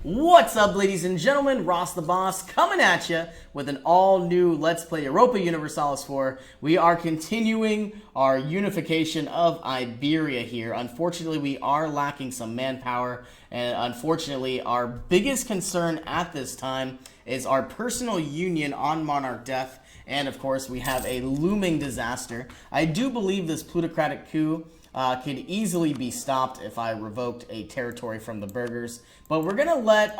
What's up, ladies and gentlemen? Ross the Boss coming at you with an all-new Let's Play Europa Universalis 4. We are continuing our unification of Iberia here. Unfortunately, we are lacking some manpower, and unfortunately, our biggest concern at this time is our personal union on Monarch Death, and of course, we have a looming disaster. I do believe this plutocratic coup could easily be stopped if I revoked a territory from the burghers. But we're gonna let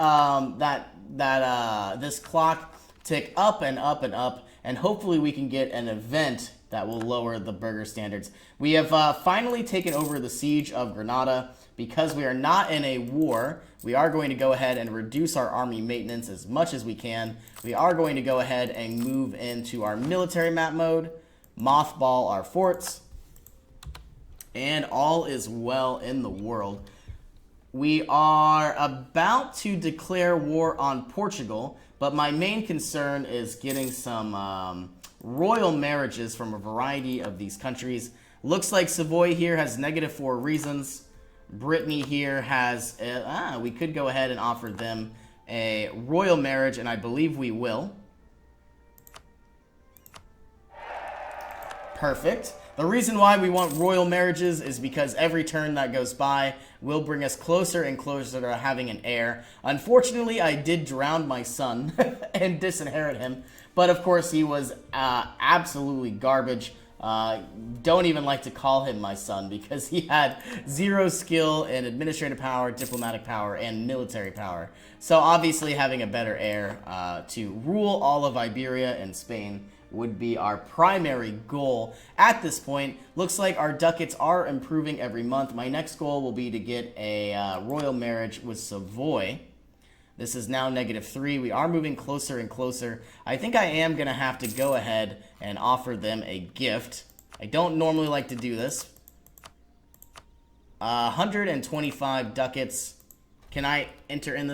this clock tick up and up and up, and hopefully we can get an event that will lower the burgher standards. We have finally taken over the siege of Granada. Because we are not in a war, we are going to go ahead and reduce our army maintenance as much as we can. We are going to go ahead and move into our military map mode, mothball our forts, and all is well in the world. We are about to declare war on Portugal, but my main concern is getting some royal marriages from a variety of these countries. Looks like Savoy here has -4 reasons. Brittany here has, we could go ahead and offer them a royal marriage, and I believe we will. Perfect. The reason why we want royal marriages is because every turn that goes by will bring us closer and closer to having an heir. Unfortunately, I did drown my son and disinherit him, but of course he was absolutely garbage. Don't even like to call him my son because he had 0 skill in administrative power, diplomatic power, and military power. So obviously having a better heir to rule all of Iberia and Spain would be our primary goal at this point. Looks like our ducats are improving every month. My next goal will be to get a royal marriage with Savoy. This is now -3. We are moving closer and closer. I think I am going to have to go ahead and offer them a gift. I don't normally like to do this. 125 ducats. Can I enter in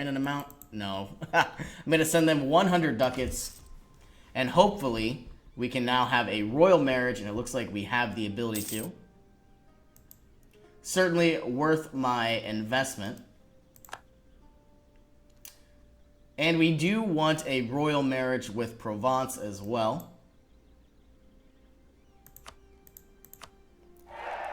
an amount? No. I'm going to send them 100 ducats. And hopefully, we can now have a royal marriage, and it looks like we have the ability to. Certainly worth my investment. And we do want a royal marriage with Provence as well.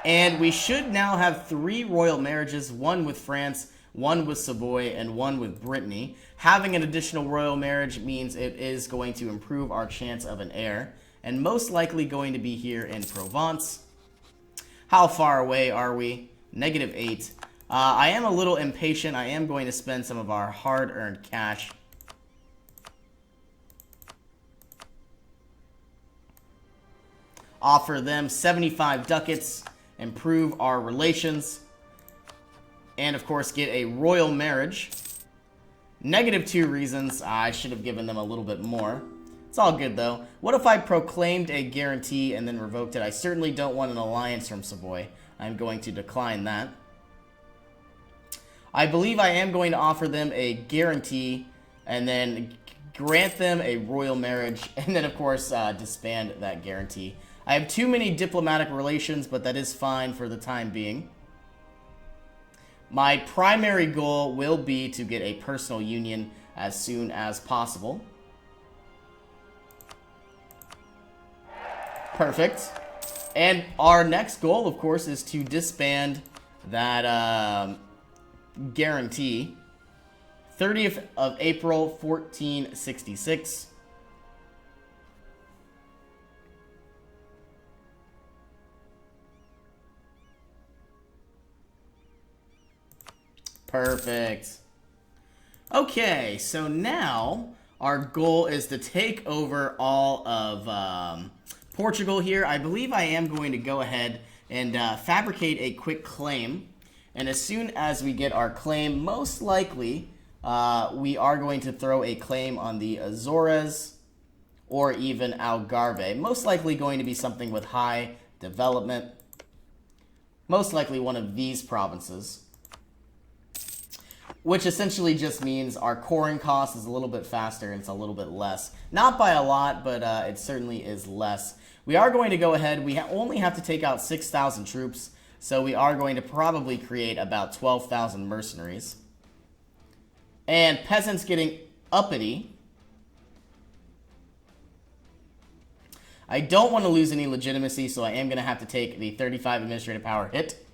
And we should now have 3 royal marriages, one with France, one with Savoy, and one with Brittany. Having an additional royal marriage means it is going to improve our chance of an heir, and most likely going to be here in Provence. How far away are we? -8. I am a little impatient. I am going to spend some of our hard-earned cash. Offer them 75 ducats, improve our relations, and of course get a royal marriage. -2 reasons. I should have given them a little bit more. It's all good though. What if I proclaimed a guarantee and then revoked it? I certainly don't want an alliance from Savoy. I'm going to decline that. I believe I am going to offer them a guarantee and then grant them a royal marriage, and then of course disband that guarantee. I have too many diplomatic relations, but that is fine for the time being. My primary goal will be to get a personal union as soon as possible. Perfect. And our next goal, of course, is to disband that guarantee. 30th of April, 1466. Perfect. Okay, so now our goal is to take over all of Portugal here. I believe I am going to go ahead and fabricate a quick claim. And as soon as we get our claim, most likely we are going to throw a claim on the Azores or even Algarve. Most likely going to be something with high development. Most likely one of these provinces. Which essentially just means our coring cost is a little bit faster and it's a little bit less. Not by a lot, but it certainly is less. We are going to go ahead. We only have to take out 6,000 troops, so we are going to probably create about 12,000 mercenaries. And peasants getting uppity. I don't want to lose any legitimacy, so I am going to have to take the 35 administrative power hit.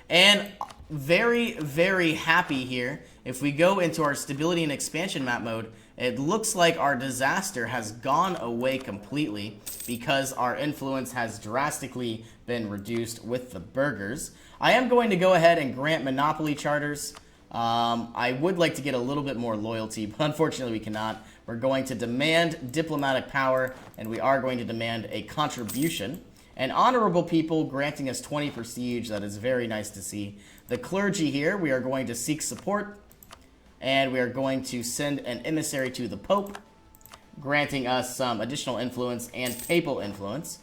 And very, very happy here. If we go into our stability and expansion map mode, it looks like our disaster has gone away completely because our influence has drastically been reduced with the burghers. I am going to go ahead and grant monopoly charters. I would like to get a little bit more loyalty, but unfortunately we cannot. We're going to demand diplomatic power, and we are going to demand a contribution. And honorable people granting us 20 prestige. That is very nice to see. The clergy here, we are going to seek support. And we are going to send an emissary to the Pope, granting us some additional influence and papal influence.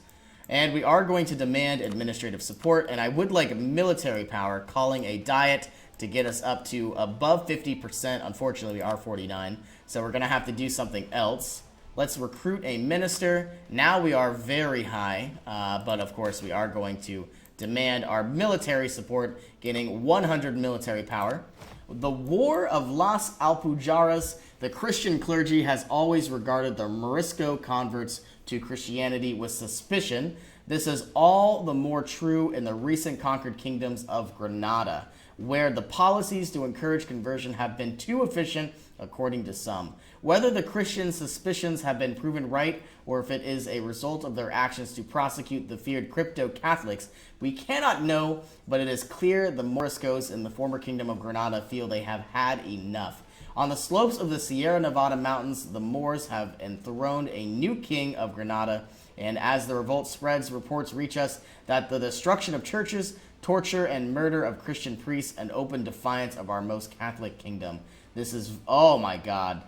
And we are going to demand administrative support. And I would like military power, calling a diet to get us up to above 50%. Unfortunately, we are 49. So we're going to have to do something else. Let's recruit a minister. Now we are very high, but of course we are going to demand our military support, getting 100 military power. The War of Las Alpujarras, the Christian clergy has always regarded the Morisco converts to Christianity with suspicion. This is all the more true in the recent conquered kingdoms of Granada, where the policies to encourage conversion have been too efficient, according to some. Whether the Christian suspicions have been proven right, or if it is a result of their actions to prosecute the feared crypto-Catholics, we cannot know, but it is clear the Moriscos in the former kingdom of Granada feel they have had enough. On the slopes of the Sierra Nevada mountains, the Moors have enthroned a new king of Granada, and as the revolt spreads, reports reach us that the destruction of churches, torture and murder of Christian priests, and open defiance of our most Catholic kingdom. This is, oh my god.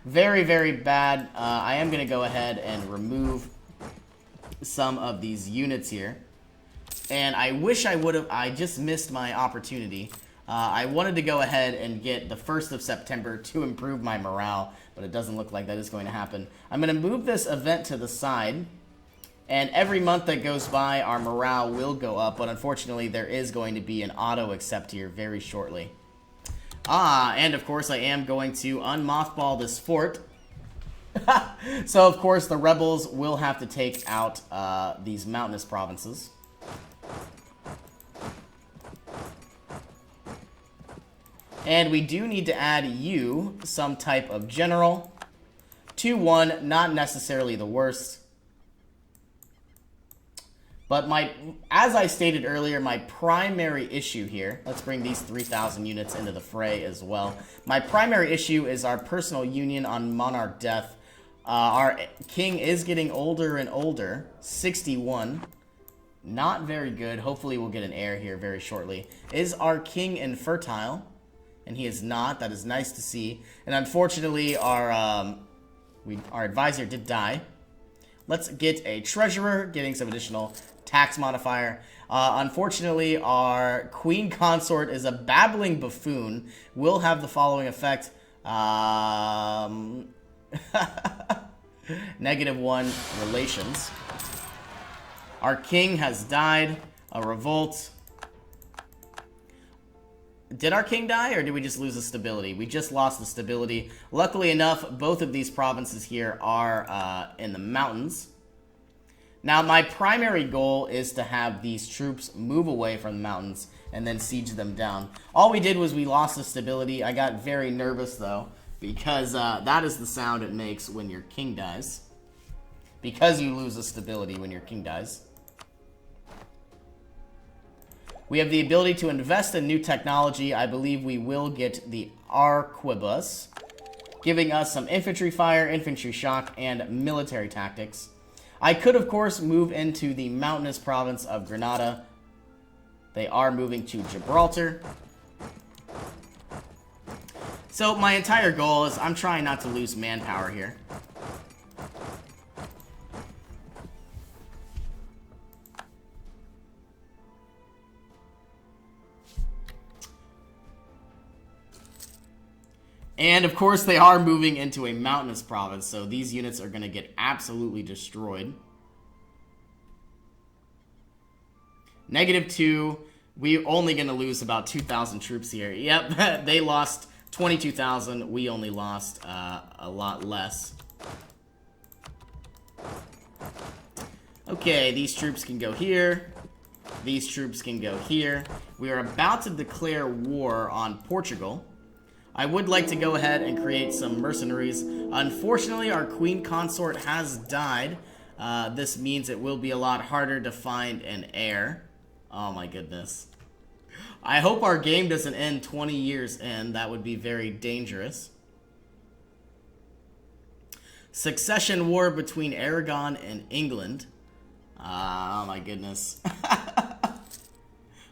Very, very bad. I am going to go ahead and remove some of these units here. And I wish I would have, I just missed my opportunity. I wanted to go ahead and get the 1st of September to improve my morale, but it doesn't look like that is going to happen. I'm going to move this event to the side. And every month that goes by, our morale will go up, but unfortunately there is going to be an auto accept here very shortly. And of course I am going to unmothball this fort. So of course the rebels will have to take out these mountainous provinces. And we do need to add you, some type of general. 2-1, not necessarily the worst. But as I stated earlier, my primary issue here, let's bring these 3,000 units into the fray as well. My primary issue is our personal union on monarch death. Our king is getting older and older, 61. Not very good. Hopefully we'll get an heir here very shortly. Is our king infertile? And he is not. That is nice to see. And unfortunately, our advisor did die. Let's get a treasurer, getting some additional tax modifier. Unfortunately, our queen consort is a babbling buffoon. Will have the following effect. -1 relations. Our king has died. A revolt. Did our king die, or did we just lose the stability? We just lost the stability. Luckily enough, both of these provinces here are in the mountains. Now, my primary goal is to have these troops move away from the mountains and then siege them down. All we did was we lost the stability. I got very nervous, though, because that is the sound it makes when your king dies. Because you lose the stability when your king dies. We have the ability to invest in new technology. I believe we will get the arquebus, giving us some infantry fire, infantry shock, and military tactics. I could, of course, move into the mountainous province of Granada. They are moving to Gibraltar. So my entire goal is I'm trying not to lose manpower here. And, of course, they are moving into a mountainous province, so these units are going to get absolutely destroyed. -2, We're only going to lose about 2,000 troops here. Yep, they lost 22,000. We only lost a lot less. Okay, these troops can go here. These troops can go here. We are about to declare war on Portugal. I would like to go ahead and create some mercenaries. Unfortunately, our queen consort has died. This means it will be a lot harder to find an heir. Oh my goodness. I hope our game doesn't end 20 years in. That would be very dangerous. Succession war between Aragon and England. Oh my goodness.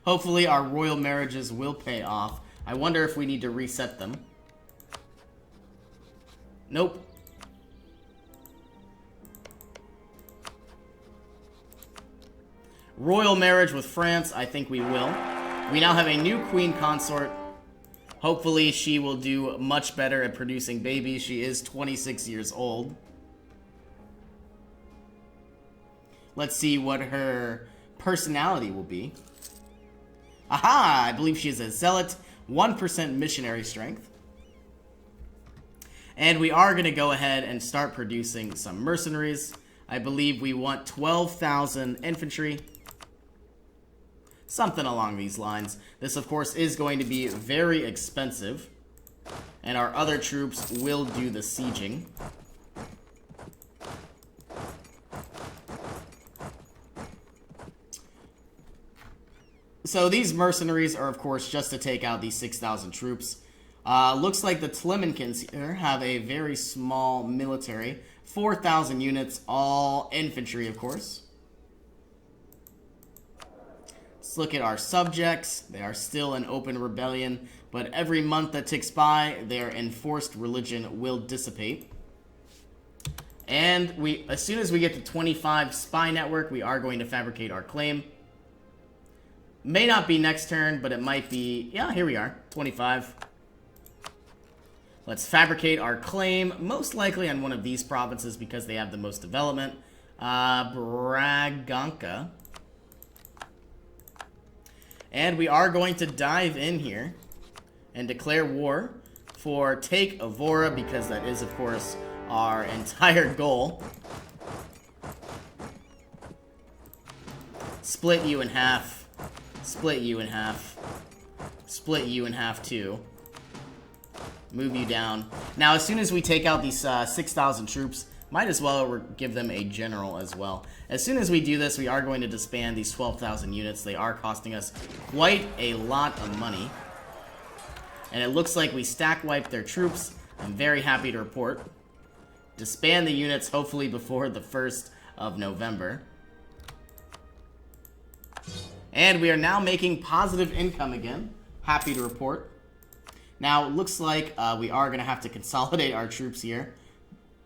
Hopefully our royal marriages will pay off. I wonder if we need to reset them. Nope. Royal marriage with France, I think we will. We now have a new queen consort. Hopefully she will do much better at producing babies. She is 26 years old. Let's see what her personality will be. Aha! I believe she is a zealot. 1% missionary strength. And we are going to go ahead and start producing some mercenaries. I believe we want 12,000 infantry. Something along these lines. This, of course, is going to be very expensive. And our other troops will do the sieging. So these mercenaries are, of course, just to take out these 6,000 troops. Looks like the Tlemmenkins here have a very small military. 4,000 units, all infantry, of course. Let's look at our subjects. They are still in open rebellion, but every month that ticks by, their enforced religion will dissipate. And as soon as we get to 25 spy network, we are going to fabricate our claim. May not be next turn, but it might be... Yeah, here we are. 25. Let's fabricate our claim. Most likely on one of these provinces because they have the most development. Braganca. And we are going to dive in here and declare war for Take Evora because that is, of course, our entire goal. Split you in half. Split you in half. Split you in half too. Move you down. Now, as soon as we take out these 6,000 troops, might as well give them a general as well. As soon as we do this, we are going to disband these 12,000 units. They are costing us quite a lot of money. And it looks like we stack wiped their troops. I'm very happy to report. Disband the units, hopefully before the 1st of November. And we are now making positive income again. Happy to report. Now, it looks like we are going to have to consolidate our troops here.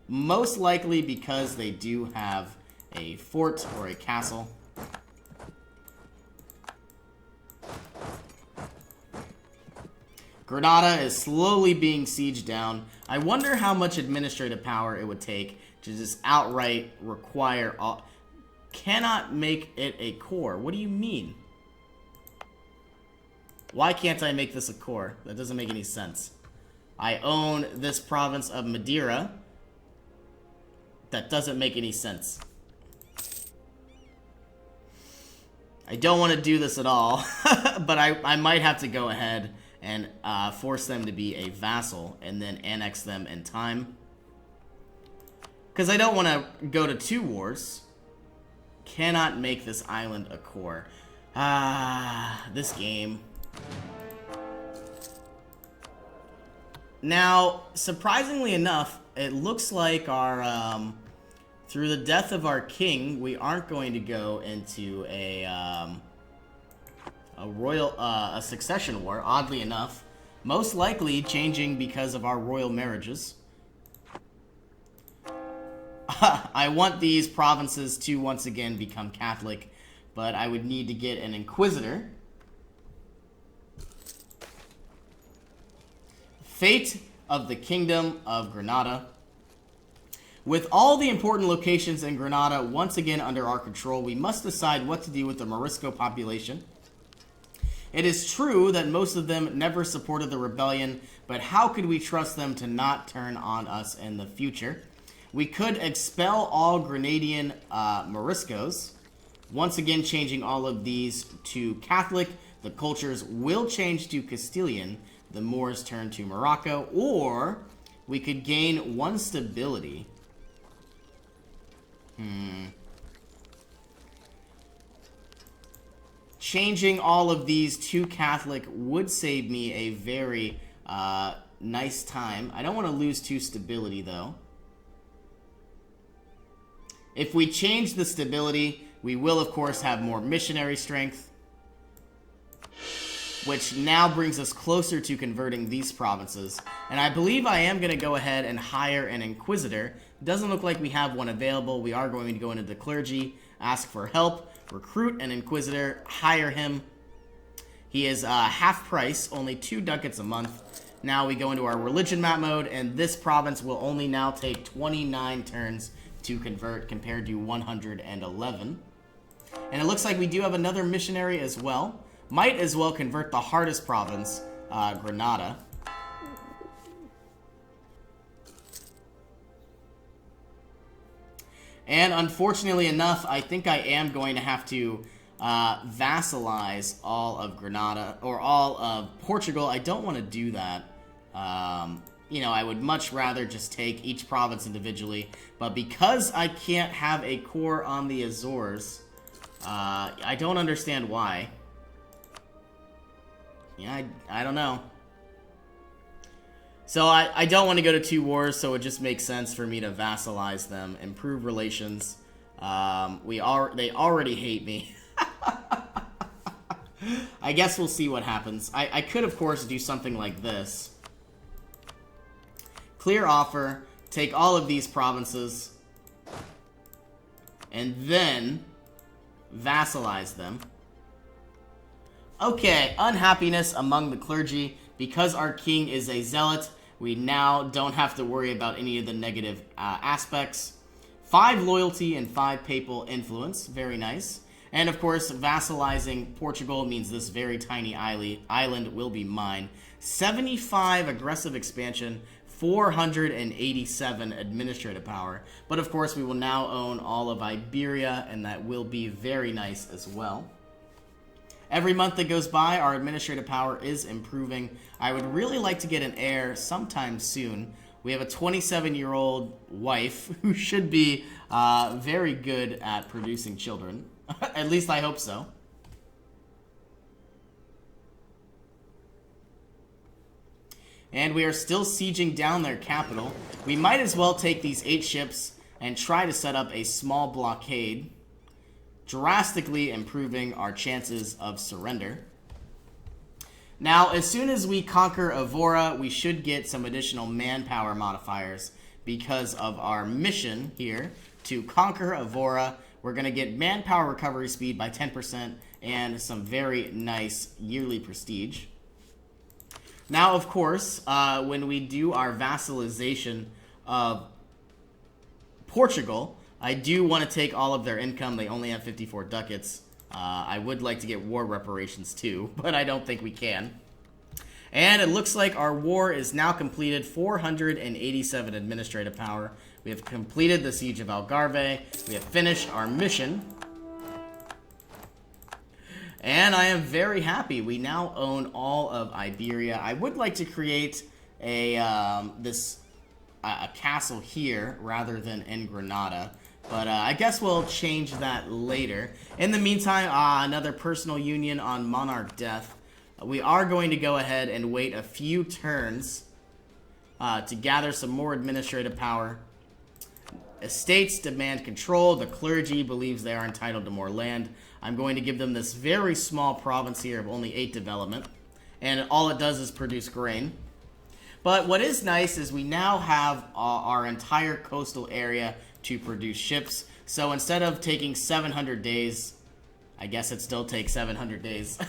Most likely because they do have a fort or a castle. Granada is slowly being sieged down. I wonder how much administrative power it would take to just outright require... Cannot make it a core. What do you mean? Why can't I make this a core? That doesn't make any sense. I own this province of Madeira. That doesn't make any sense. I don't want to do this at all, but I might have to go ahead and force them to be a vassal and then annex them in time. Because I don't want to go to 2 wars. Cannot make this island a core. This game. Now, surprisingly enough, it looks like our, through the death of our king, we aren't going to go into a succession war, oddly enough. Most likely changing because of our royal marriages. I want these provinces to once again become Catholic, but I would need to get an inquisitor. Fate of the Kingdom of Granada. With all the important locations in Granada once again under our control, we must decide what to do with the Morisco population. It is true that most of them never supported the rebellion, but how could we trust them to not turn on us in the future? We could expel all Grenadian Moriscos, once again changing all of these to Catholic. The cultures will change to Castilian. The Moors turn to Morocco. Or we could gain 1 stability. Changing all of these to Catholic would save me a very nice time. I don't want to lose 2 stability, though. If we change the stability, we will, of course, have more missionary strength, which now brings us closer to converting these provinces. And I believe I am going to go ahead and hire an Inquisitor. Doesn't look like we have one available. We are going to go into the clergy, ask for help, recruit an Inquisitor, hire him. He is half price, only 2 ducats a month. Now we go into our religion map mode, and this province will only now take 29 turns to convert compared to 111. And it looks like we do have another missionary as well. Might as well convert the hardest province, Granada. And unfortunately enough, I think I am going to have to vassalize all of Granada, or all of Portugal. I don't want to do that. You know, I would much rather just take each province individually. But because I can't have a core on the Azores, I don't understand why. Yeah, I don't know. So I don't want to go to 2 wars, so it just makes sense for me to vassalize them, improve relations. They already hate me. I guess we'll see what happens. I could, of course, do something like this. Clear offer, take all of these provinces, and then vassalize them. Okay, unhappiness among the clergy. Because our king is a zealot, we now don't have to worry about any of the negative aspects. 5 loyalty and 5 papal influence. Very nice. And of course, vassalizing Portugal means this very tiny island will be mine. 75 aggressive expansion, 487 administrative power. But of course, we will now own all of Iberia, and that will be very nice as well. Every month that goes by, our administrative power is improving. I would really like to get an heir sometime soon. We have a 27-year-old wife who should be very good at producing children. At least I hope so. And we are still sieging down their capital. We might as well take these 8 ships and try to set up a small blockade, drastically improving our chances of surrender. Now, as soon as we conquer Evora, we should get some additional manpower modifiers because of our mission here to conquer Evora. We're going to get manpower recovery speed by 10% and some very nice yearly prestige. Now, of course, when we do our vassalization of Portugal, I do want to take all of their income. They only have 54 ducats. I would like to get war reparations too, but I don't think we can. And it looks like our war is now completed. 487 administrative power. We have completed the siege of Algarve. We have finished our mission. And I am very happy. We now own all of Iberia. I would like to create a castle here rather than in Granada. But I guess we'll change that later. In the meantime, another personal union on monarch death. We are going to go ahead and wait a few turns to gather some more administrative power. Estates demand control. The clergy believes they are entitled to more land. I'm going to give them this very small province here of only 8 development. And all it does is produce grain. But what is nice is we now have our entire coastal area to produce ships. So instead of taking 700 days, I guess it still takes 700 days.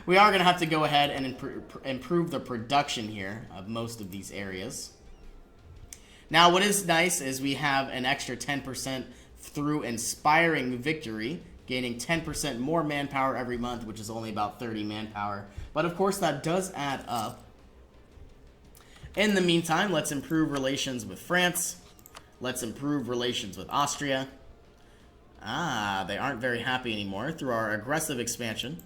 We are going to have to go ahead and improve the production here of most of these areas. Now, what is nice is we have an extra 10% through inspiring victory gaining 10% more manpower every month, which is only about 30 manpower. But of course, that does add up. In the meantime, let's improve relations with France. Let's improve relations with Austria. They aren't very happy anymore through our aggressive expansion.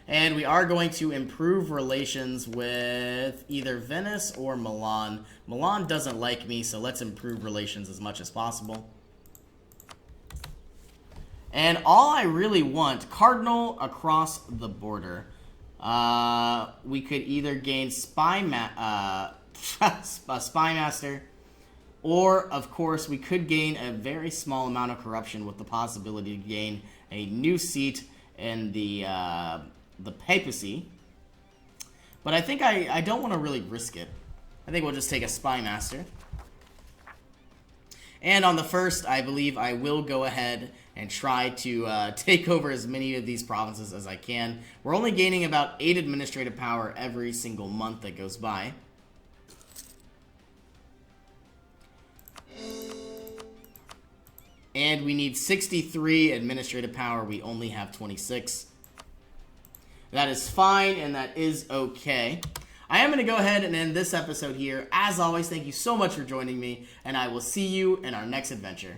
And we are going to improve relations with either Venice or Milan. Milan doesn't like me, so let's improve relations as much as possible. And all I really want, Cardinal across the border. We could either gain Spymaster, or, of course, we could gain a very small amount of corruption with the possibility to gain a new seat in the papacy. But I think I don't want to really risk it. I think we'll just take a Spymaster. And on the first, I believe I will go ahead and try to take over as many of these provinces as I can. We're only gaining about 8 administrative power every single month that goes by. And we need 63 administrative power. We only have 26. That is fine, and that is okay. I am going to go ahead and end this episode here. As always, thank you so much for joining me, and I will see you in our next adventure.